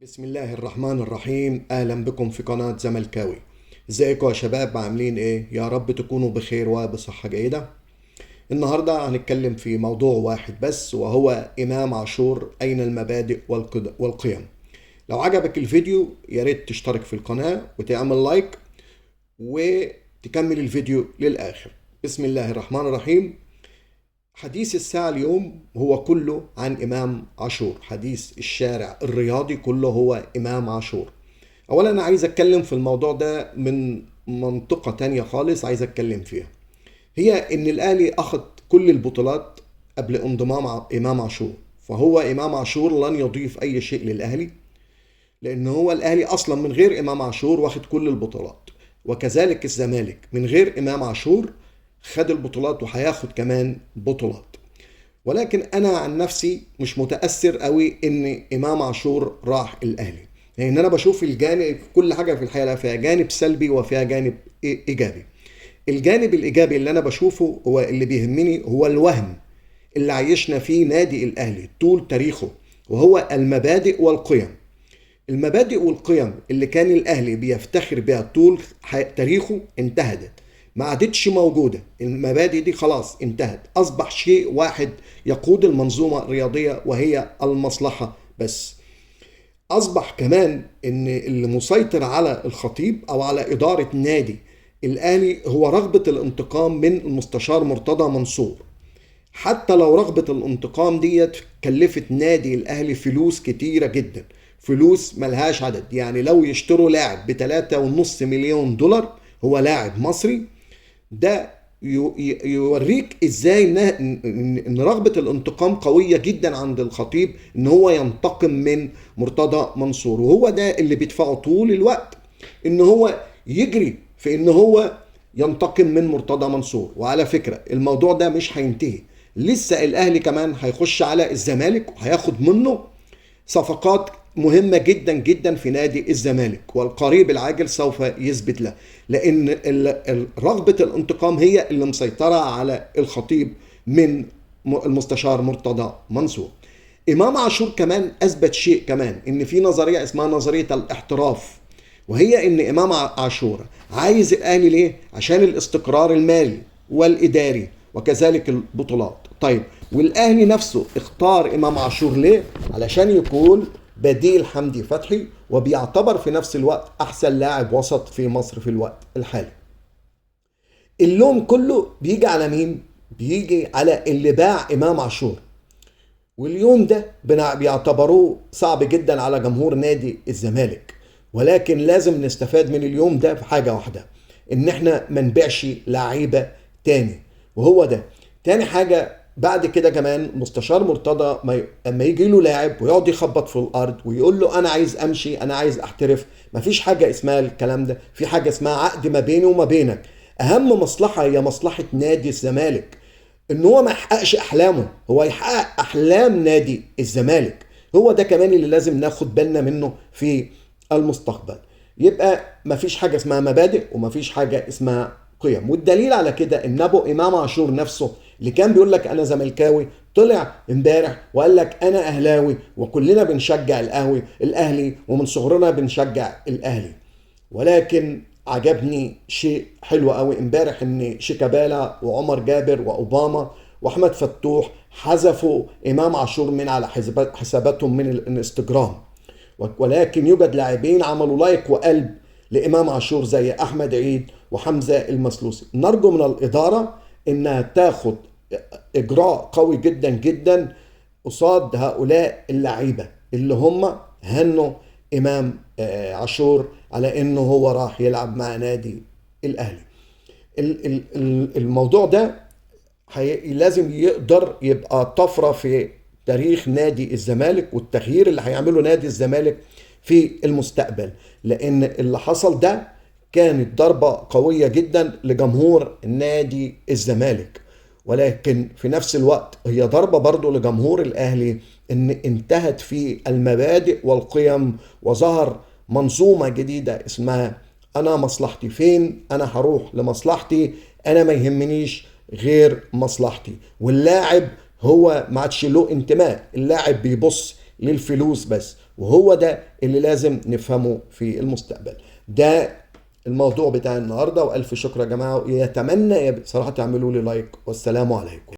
بسم الله الرحمن الرحيم. اهلا بكم في قناة زملكاوي. ازيكم يا شباب؟ عاملين ايه؟ يا رب تكونوا بخير وبصحة جيدة. النهاردة هنتكلم في موضوع واحد بس، وهو امام عاشور، اين المبادئ والقيم. لو عجبك الفيديو يا ريت تشترك في القناة وتعمل لايك وتكمل الفيديو للاخر. بسم الله الرحمن الرحيم. حديث الساعة اليوم هو كله عن إمام عاشور. حديث الشارع الرياضي كله هو إمام عاشور. أولا أنا عايز أتكلم في الموضوع ده من منطقة تانية خالص، عايز أتكلم فيها. هي إن الأهلي أخذ كل البطولات قبل انضمام إمام عاشور، فهو إمام عاشور لن يضيف أي شيء للأهلي، لأن هو الأهلي أصلا من غير إمام عاشور واخد كل البطولات. وكذلك الزمالك من غير إمام عاشور خد البطولات وهياخد كمان بطولات. ولكن انا عن نفسي مش متاثر قوي ان امام عاشور راح الاهلي، لان انا بشوف الجانب، كل حاجه في الحياه فيها جانب سلبي وفيها جانب ايجابي. الجانب الايجابي اللي انا بشوفه هو اللي بيهمني، هو الوهم اللي عايشنا فيه نادي الاهلي طول تاريخه، وهو المبادئ والقيم. المبادئ والقيم اللي كان الاهلي بيفتخر بها طول تاريخه انتهت، ما عادتش موجودة. المبادئ دي خلاص انتهت، أصبح شيء واحد يقود المنظومة الرياضية وهي المصلحة بس. أصبح كمان إن اللي مسيطر على الخطيب أو على إدارة نادي الأهلي هو رغبة الانتقام من المستشار مرتضى منصور. حتى لو رغبة الانتقام ديت كلفت نادي الأهلي فلوس كتيرة جدا، فلوس ملهاش عدد. يعني لو يشتروا لاعب ب3.5 مليون دولار، هو لاعب مصري، ده يوريك ازاي ان رغبة الانتقام قوية جدا عند الخطيب، ان هو ينتقم من مرتضى منصور. وهو ده اللي بيدفعه طول الوقت، ان هو يجري في ان هو ينتقم من مرتضى منصور. وعلى فكرة الموضوع ده مش هينتهي، لسه الاهلي كمان هيخش على الزمالك وهياخد منه صفقات مهمة جدا جدا في نادي الزمالك، والقريب العاجل سوف يثبت له. لأن رغبة الانتقام هي اللي مسيطرة على الخطيب من المستشار مرتضى منصور. إمام عاشور كمان أثبت شيء كمان، إن في نظرية اسمها نظرية الاحتراف، وهي إن إمام عاشور عايز الأهلي ليه؟ عشان الاستقرار المالي والإداري وكذلك البطولات. طيب، والاهلي نفسه اختار امام عاشور ليه؟ علشان يكون بديل حمدي فتحي، وبيعتبر في نفس الوقت احسن لاعب وسط في مصر في الوقت الحالي. اللوم كله بيجي على مين؟ بيجي على اللي باع امام عاشور. واليوم ده بيعتبروه صعب جدا على جمهور نادي الزمالك، ولكن لازم نستفاد من اليوم ده في حاجة واحدة، ان احنا ما نبيعش لعيبة تاني. وهو ده تاني حاجة. بعد كده كمان مستشار مرتضى اما يجي له لاعب ويقعد يخبط في الارض ويقول له انا عايز امشي، انا عايز احترف، مفيش حاجة اسمها الكلام ده. في حاجة اسمها عقد ما بيني وما بينك. اهم مصلحة هي مصلحة نادي الزمالك، ان هو ما يحققش احلامه، هو يحقق احلام نادي الزمالك. هو ده كمان اللي لازم ناخد بالنا منه في المستقبل. يبقى مفيش حاجة اسمها مبادئ ومفيش حاجة اسمها قيم. والدليل على كده ان ابو امام عاشور نفسه اللي كان بيقول لك انا زملكاوي، طلع امبارح وقال لك انا اهلاوي وكلنا بنشجع الاهلي ومن صغرنا بنشجع الاهلي. ولكن عجبني شيء حلو قوي امبارح، ان شيكابالا وعمر جابر واوباما واحمد فتوح حذفوا امام عاشور من على حساباتهم من الانستجرام. ولكن يوجد لاعبين عملوا لايك وقلب لامام عاشور زي احمد عيد وحمزه المسلوسي. نرجو من الاداره انها تاخد اجراء قوي جدا جدا قصاد هؤلاء اللعيبه اللي هم هنوا امام عاشور على انه هو راح يلعب مع نادي الاهلي. الموضوع ده لازم يقدر يبقى طفره في تاريخ نادي الزمالك، والتغيير اللي هيعمله نادي الزمالك في المستقبل، لان اللي حصل ده كانت ضربه قويه جدا لجمهور نادي الزمالك، ولكن في نفس الوقت هي ضربة برضو لجمهور الأهلي، إن انتهت في المبادئ والقيم وظهر منظومة جديدة اسمها أنا مصلحتي فين؟ أنا هروح لمصلحتي، أنا ما يهمنيش غير مصلحتي. واللاعب هو ما عادش له انتماء، اللاعب بيبص للفلوس بس، وهو ده اللي لازم نفهمه في المستقبل. ده الموضوع بتاع النهارده، والف شكر يا جماعه، يتمنى صراحه تعملوا لي لايك، والسلام عليكم.